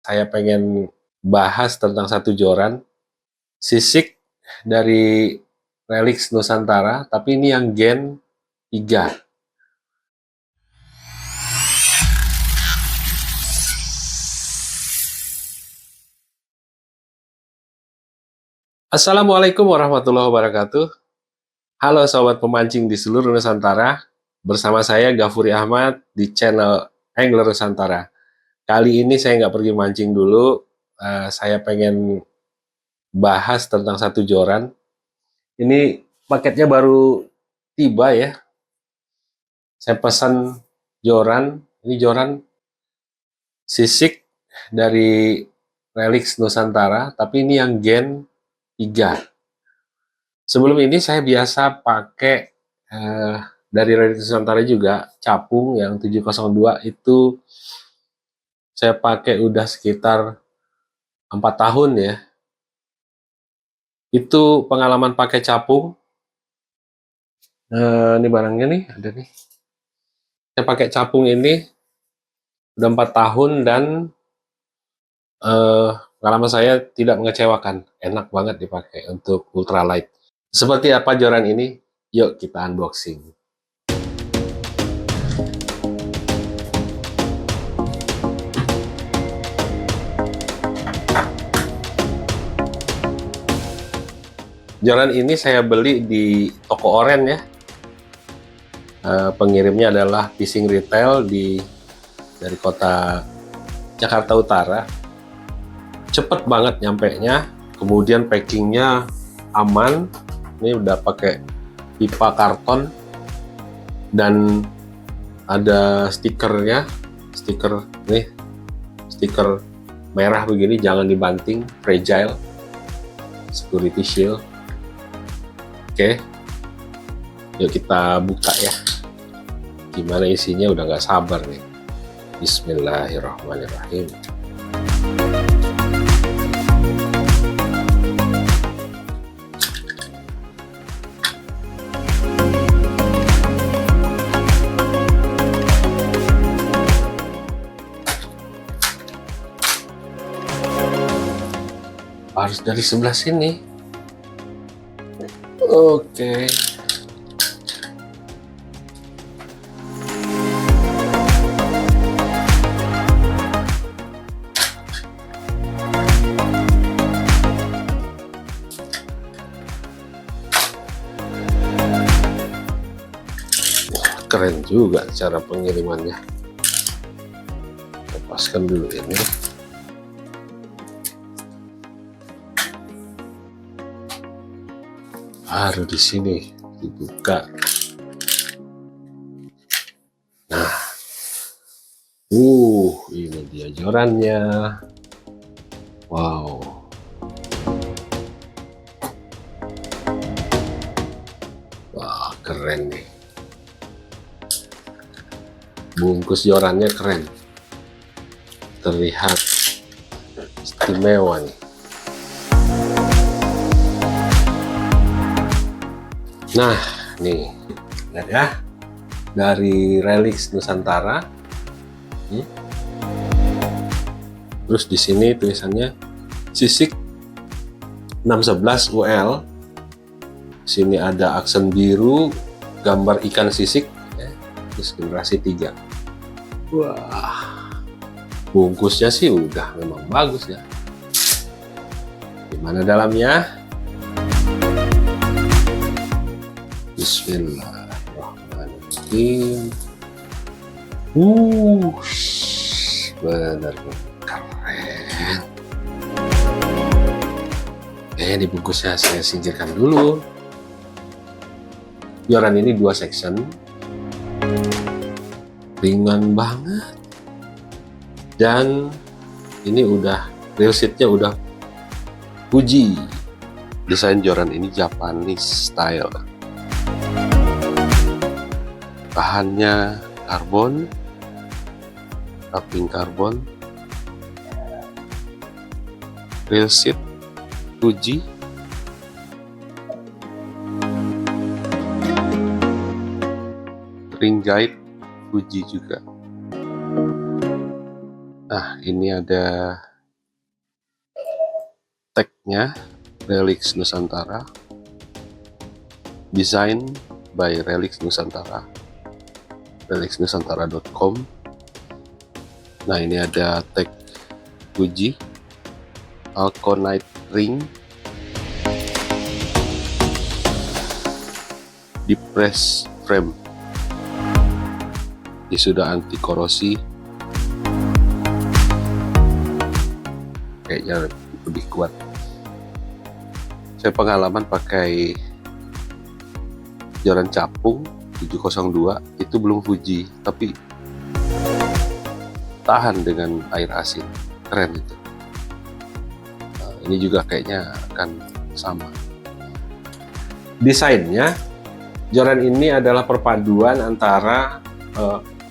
saya pengen bahas tentang satu joran sisik dari Relix Nusantara, tapi ini yang Gen 3. Assalamualaikum warahmatullahi wabarakatuh. Halo sobat pemancing di seluruh Nusantara. Bersama saya Gafuri Ahmad di channel Angler Nusantara. Kali ini saya nggak pergi mancing dulu. Saya pengen bahas tentang satu joran. Ini paketnya baru tiba ya. Saya pesan joran. Ini joran sisik dari Relix Nusantara, tapi ini yang Gen 3. Sebelum ini saya biasa pakai dari Relix Nusantara juga capung yang 702 itu saya pakai udah sekitar 4 tahun ya. Itu pengalaman pakai capung. Ini barangnya nih, ada nih. Saya pakai capung ini udah 4 tahun dan pengalaman saya tidak mengecewakan. Enak banget dipakai untuk ultralight. Seperti apa joran ini? Yuk kita unboxing. Joran ini saya beli di toko oren ya. Pengirimnya adalah Fishing Retail dari kota Jakarta Utara. Cepet banget nyampenya, kemudian packingnya aman. Ini udah pakai pipa karton dan ada stikernya, stiker merah begini, jangan dibanting, fragile, security shield. Oke, yuk kita buka ya. Gimana isinya, udah nggak sabar nih. Bismillahirrahmanirrahim. Harus dari sebelah sini. Oke. Keren juga cara pengirimannya. Lepaskan dulu ini. Baru di sini dibuka. Nah, ini dia jorannya. Wow. Wah, keren nih. Bungkus jorannya keren. Terlihat istimewa nih. Nah, nih, lihat ya, dari Relix Nusantara. Terus di sini tulisannya sisik 611 UL. Sini ada aksen biru, gambar ikan sisik, ya. Terus generasi 3. Wah, bungkusnya sih udah memang bagus ya. Gimana dalamnya? Bismillahirrahmanirrahim. Benar keren. Ini bungkusnya saya singkirkan dulu. Joran ini 2 section, ringan banget, dan ini udah reel sheetnya udah Fuji. Desain joran ini Japanese style. Bahannya karbon, wrapping karbon, reel sheet Fuji, ring guide Fuji juga. Nah, ini ada tagnya Relix Nusantara, design by Relix Nusantara, relixnusantara.com. Nah, ini ada tag Fuji, Alconite ring, deep press frame, ini sudah anti korosi, kayaknya lebih kuat. Saya pengalaman pakai joran capung 702, itu belum Fuji, tapi tahan dengan air asin, keren itu. Nah, ini juga kayaknya akan sama. Desainnya, joran ini adalah perpaduan antara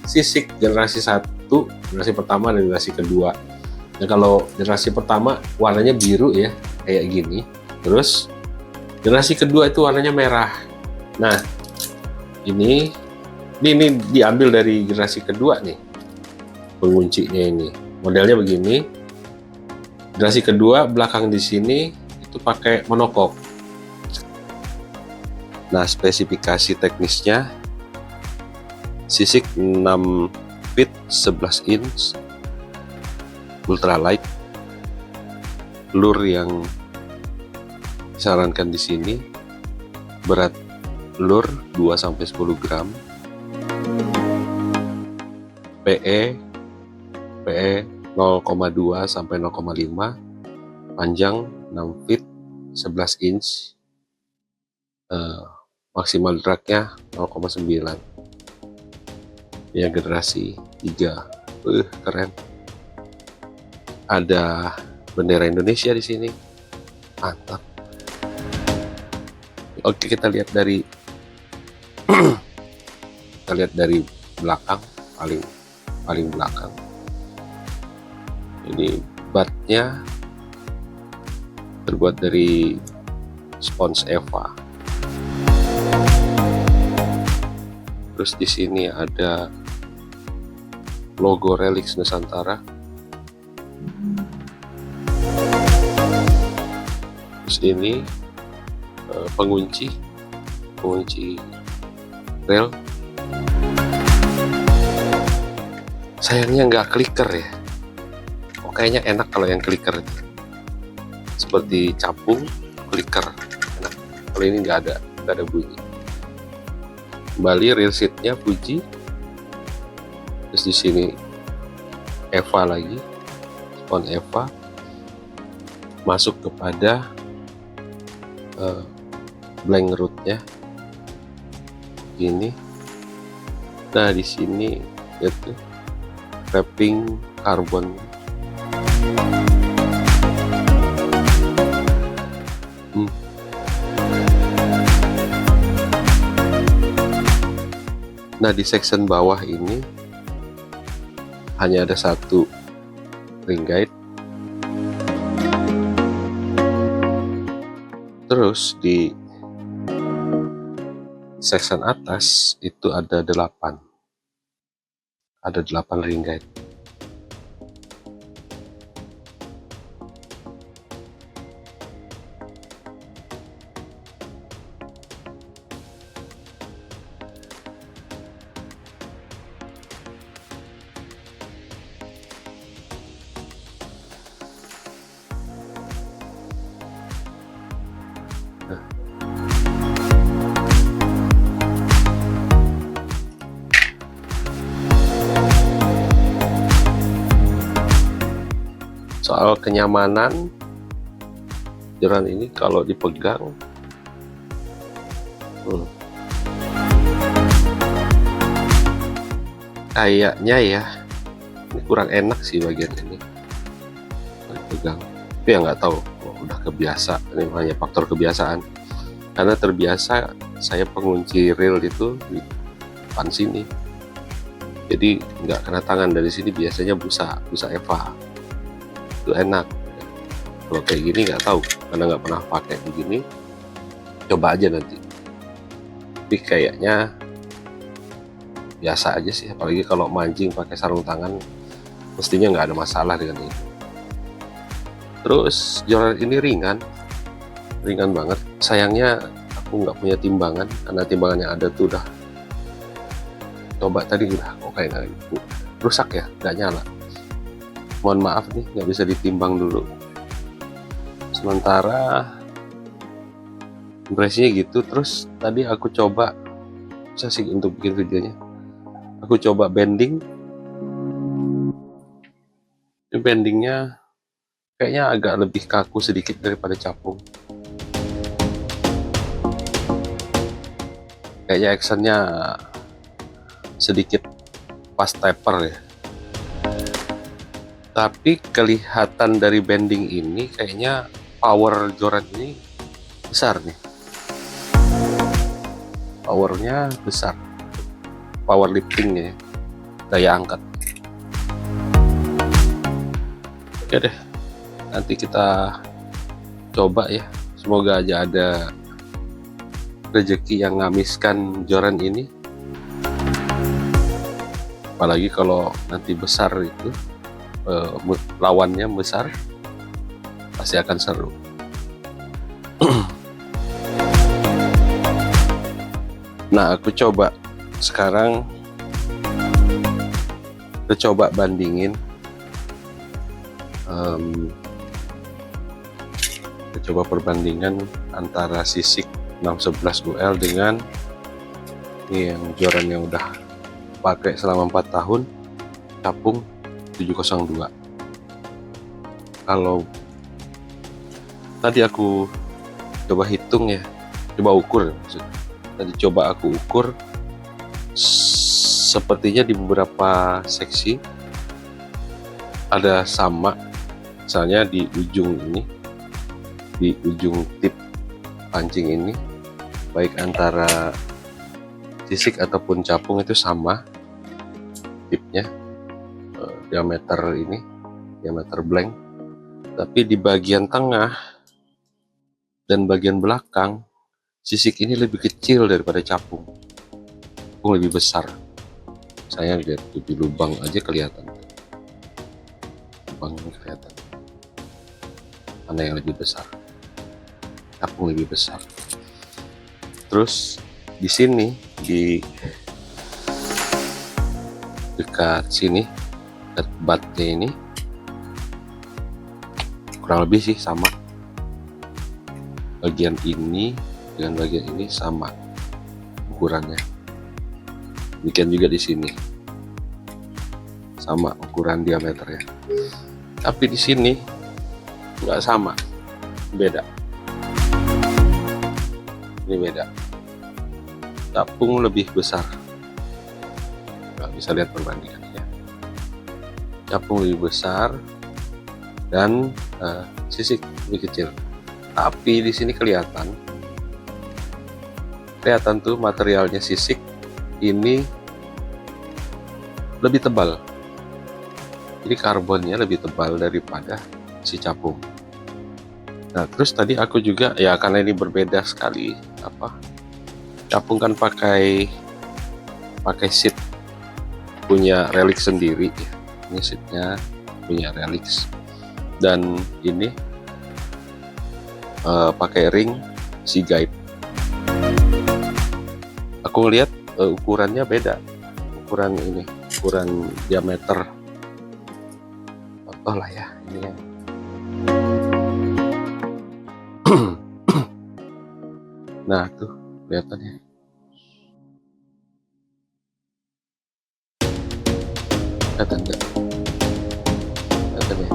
sisik generasi 1, generasi pertama dan generasi kedua. Nah, kalau generasi pertama warnanya biru ya, kayak gini. Terus generasi kedua itu warnanya merah. Nah, ini diambil dari generasi kedua nih. Penguncinya ini. Modelnya begini. Generasi kedua belakang di sini itu pakai monokok. Nah, spesifikasi teknisnya sisik 6 feet 11 inch, ultralight, lure yang disarankan di sini, berat lure 2-10 gram, PE 0,2 sampai 0,5, panjang 6 feet 11 inch, maksimal dragnya 0,9. Ya, generasi 3. Keren. Ada bendera Indonesia di sini. Mantap. Oke, kita lihat dari belakang, paling belakang. Ini batnya terbuat dari spons Eva. Terus di sini ada logo Relix Nusantara. Terus ini pengunci rel. Sayangnya nggak clicker ya. Kayaknya enak kalau yang clicker itu. Seperti capung, clicker enak. Kalau ini nggak ada bunyi. Kembali reel seatnya Fuji. Terus di sini Eva lagi, spons Eva, masuk kepada blank rootnya gini. Nah, di sini itu wrapping karbon. Nah, di section bawah ini hanya ada satu ring guide. Terus di section atas itu ada 8 ring guide. Soal kenyamanan, joran ini kalau dipegang kayaknya ya ini kurang enak sih bagian ini dipegang. Tapi ya nggak tahu, udah kebiasa. Ini hanya faktor kebiasaan. Karena terbiasa saya pengunci reel itu di depan sini, jadi nggak kena tangan. Dari sini biasanya busa Eva itu enak. Kalau kayak gini nggak tahu, karena nggak pernah pakai begini. Coba aja nanti. Tapi kayaknya biasa aja sih, apalagi kalau mancing pakai sarung tangan, mestinya nggak ada masalah dengan ini. Terus joran ini ringan banget. Sayangnya aku nggak punya timbangan, karena timbangan yang ada tuh udah coba tadi udah kok kayak nggak rusak ya, nggak nyala. Mohon maaf nih, nggak bisa ditimbang dulu. Sementara impresinya gitu. Terus tadi aku coba, bisa sih untuk bikin videonya, aku coba bending. Ini bendingnya kayaknya agak lebih kaku sedikit daripada capung. Kayaknya actionnya sedikit pas taper ya. Tapi kelihatan dari bending ini kayaknya power joran ini besar nih. Powernya besar. Power liftingnya ya. Daya angkat. Oke deh, nanti kita coba ya. Semoga aja ada rezeki yang ngamiskan joran ini. Apalagi kalau nanti besar itu, lawannya besar, pasti akan seru. Nah, aku coba sekarang, kita coba bandingin. Kita coba perbandingan antara sisik 611 UL dengan ini yang joran yang udah pakai selama 4 tahun, capung 702. Kalau tadi aku coba hitung ya, coba ukur maksudnya. Tadi coba aku ukur, sepertinya di beberapa seksi ada sama. Misalnya di ujung ini, di ujung tip pancing ini, baik antara sisik ataupun capung itu sama tipnya, diameter ini, diameter blank. Tapi di bagian tengah dan bagian belakang, sisik ini lebih kecil daripada capung. Capung lebih besar. Saya lihat di lubang aja kelihatan. Lubang ini kelihatan. Mana yang lebih besar? Capung lebih besar. Terus di sini, di dekat sini, dekat batnya ini, kurang lebih sih sama. Bagian ini dengan bagian ini sama ukurannya. Demikian juga di sini, sama ukuran diameternya. Tapi di sini nggak sama, beda. Ini beda. Capung lebih besar. Nggak bisa lihat perbandingannya. Capung lebih besar dan sisik lebih kecil. Tapi di sini kelihatan tuh materialnya sisik ini lebih tebal. Jadi karbonnya lebih tebal daripada si capung. Nah, terus tadi aku juga ya, karena ini berbeda sekali, capung kan pakai seat punya relics sendiri ya. Ini seatnya punya relics, dan ini pakai ring Seaguide. Aku lihat ukurannya beda, ukuran ini, ukuran diameter. Contoh lah ya, ini yang nah tuh kelihatannya. Kelihatan nggak? Kelihatan ya?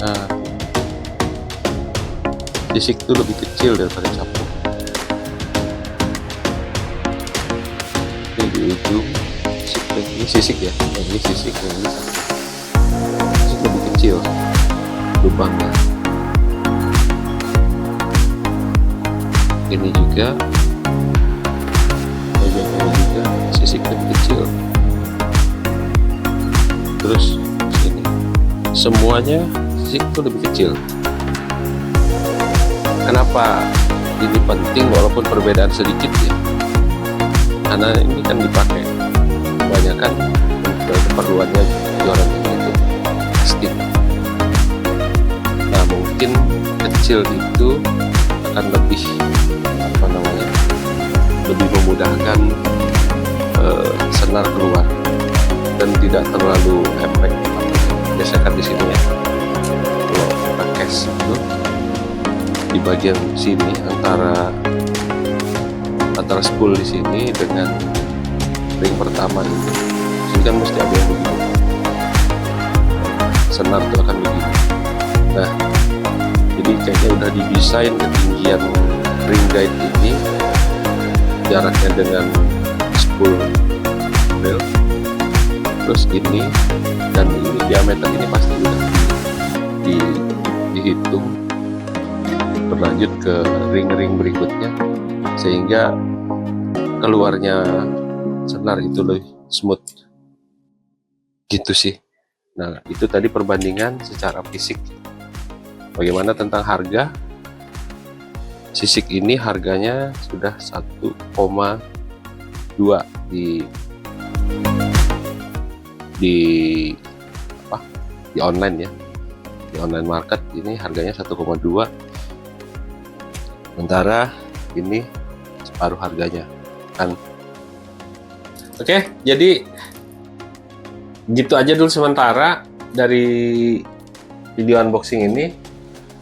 Nah, sisik tuh lebih kecil daripada capung. Ini di ujung sisik, ini sisik ya, yang ini sisik, yang ini capung. Sisik lebih kecil lubangnya. Ini juga, bagian ini juga sisik lebih kecil. Terus sini, semuanya sisik itu lebih kecil. Kenapa ini penting walaupun perbedaan sedikit ya? Karena ini kan dipakai kebanyakan untuk keperluannya joran ini itu casting. mungkin kecil itu akan lebih lebih memudahkan senar keluar dan tidak terlalu efek. Biasakan di sini ya, kalau pakai itu di bagian sini antara spool di sini dengan ring pertama itu, ini kan mesti ada yang begini, senar itu akan begini. Nah, jadi kayaknya udah didesain ketinggian ring guide ini, jaraknya dengan spool reel, terus ini dan ini diameter ini pasti udah dihitung berlanjut ke ring-ring berikutnya, sehingga keluarnya senar itu lebih smooth gitu sih. Nah, itu tadi perbandingan secara fisik. Bagaimana tentang harga? Sisik ini harganya sudah 1,2 di online ya, di online market ini harganya 1,2, sementara ini separuh harganya kan. Oke, jadi gitu aja dulu sementara dari video unboxing ini.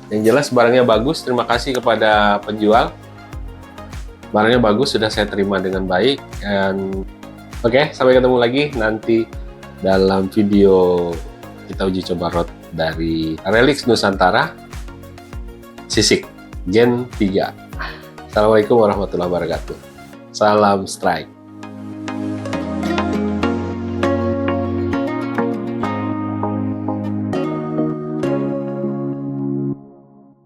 Yang jelas barangnya bagus, terima kasih kepada penjual. Barangnya bagus, sudah saya terima dengan baik. Dan oke, sampai ketemu lagi nanti dalam video kita uji coba rod dari Relix Nusantara Sisik Gen 3. Assalamualaikum warahmatullahi wabarakatuh. Salam strike.